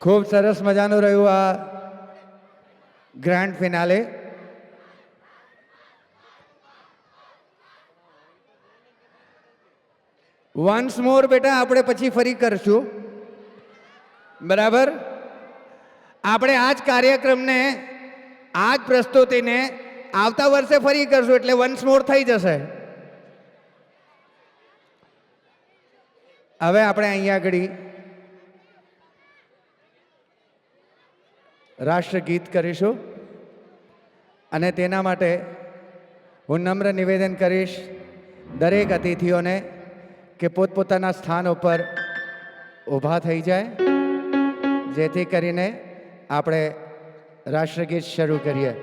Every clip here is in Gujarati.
ખૂબ સરસ મજાનું રહ્યું આ ગ્રાન્ડ ફિનાલે. વન્સ મોર બેટા આપણે પછી ફરી કરશું, બરાબર? આપણે આ જ કાર્યક્રમને, આ જ પ્રસ્તુતિને આવતા વર્ષે ફરી કરશું, એટલે વન્સ મોર થઈ જશે. હવે આપણે અહીંયા આગળ રાષ્ટ્રગીત કરીશું અને તેના માટે હું નમ્ર નિવેદન કરીશ દરેક અતિથિઓને કે પોતપોતાના સ્થાન ઉપર ઊભા થઈ જાય, જેથી કરીને આપણે રાષ્ટ્રગીત શરૂ કરીએ.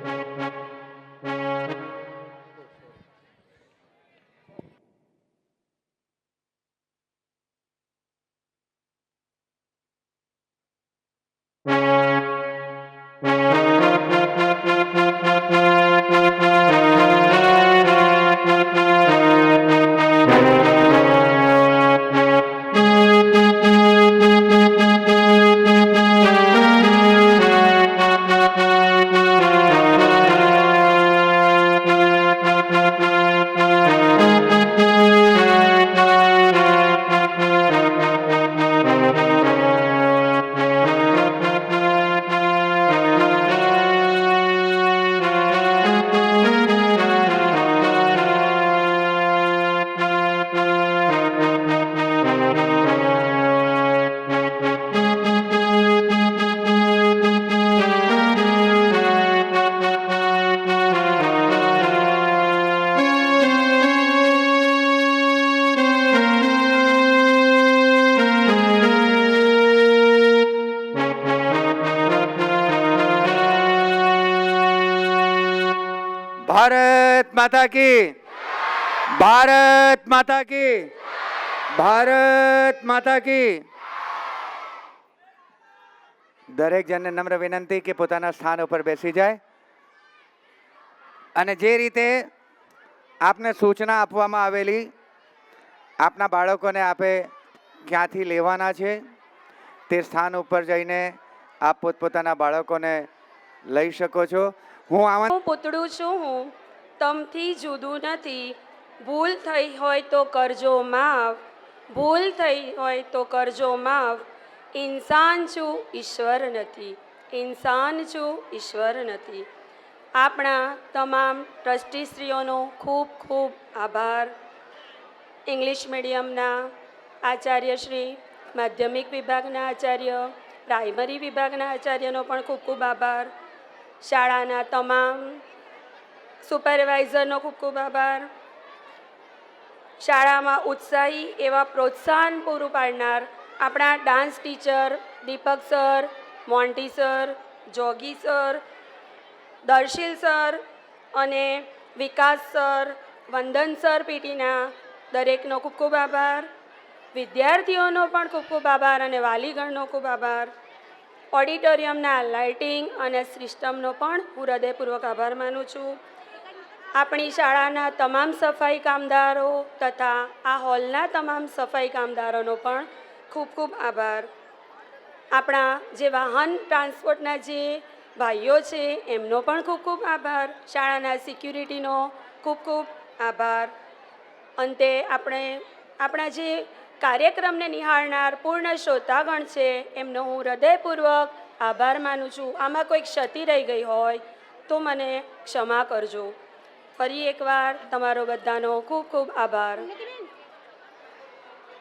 ભારત માતા કી, ભારત માતા કી, ભારત માતા કી. દરેક જણને નમ્ર વિનંતી કે પોતાના સ્થાન ઉપર બેસી જાય અને જે રીતે આપને સૂચના આપવામાં આવેલી, આપના બાળકોને આપે ક્યાંથી લેવાના છે તે સ્થાન ઉપર જઈને આપ પોતપોતાના બાળકોને લઈ શકો છો. હું પૂતળું છું, હું તમથી જુદું નથી. ભૂલ થઈ હોય તો કરજો માફ, ભૂલ થઈ હોય તો કરજો માફ. ઇન્સાન છું ઈશ્વર નથી, ઇન્સાન છું ઈશ્વર નથી. આપણા તમામ ટ્રસ્ટીશ્રીઓનો ખૂબ ખૂબ આભાર. ઇંગ્લિશ મીડિયમના આચાર્યશ્રી, માધ્યમિક વિભાગના આચાર્ય, પ્રાઇમરી વિભાગના આચાર્યનો પણ ખૂબ ખૂબ આભાર. શાળાના તમામ સુપરવાઇઝરનો ખૂબ ખૂબ આભાર. શાળામાં ઉત્સાહી એવા પ્રોત્સાહન પૂરું પાડનાર આપણા ડાન્સ ટીચર દીપક સર, મોન્ટી સર, જોગી સર, દર્શિલ સર અને વિકાસ સર, વંદન સર પીટીના દરેકનો ખૂબ ખૂબ આભાર. વિદ્યાર્થીઓનો પણ ખૂબ ખૂબ આભાર અને વાલીગણનો ખૂબ આભાર. ઓડિટોરિયમના લાઇટિંગ અને સિસ્ટમનો પણ હું હૃદયપૂર્વક આભાર માનું છું. આપણી શાળાના તમામ સફાઈ કામદારો તથા આ હોલના તમામ સફાઈ કામદારોનો પણ ખૂબ ખૂબ આભાર. આપણા જે વાહન ટ્રાન્સપોર્ટના જે ભાઈઓ છે એમનો પણ ખૂબ ખૂબ આભાર. શાળાના સિક્યુરિટીનો ખૂબ ખૂબ આભાર. અંતે આપણે આપણા જે કાર્યક્રમને નિહાળનાર પૂર્ણ શ્રોતાગણ છે એમનો હું હૃદયપૂર્વક આભાર માનું છું. આમાં કોઈ ક્ષતિ રહી ગઈ હોય તો મને ક્ષમા કરજો. ફરી એકવાર તમારો બધાનો ખૂબ ખૂબ આભાર.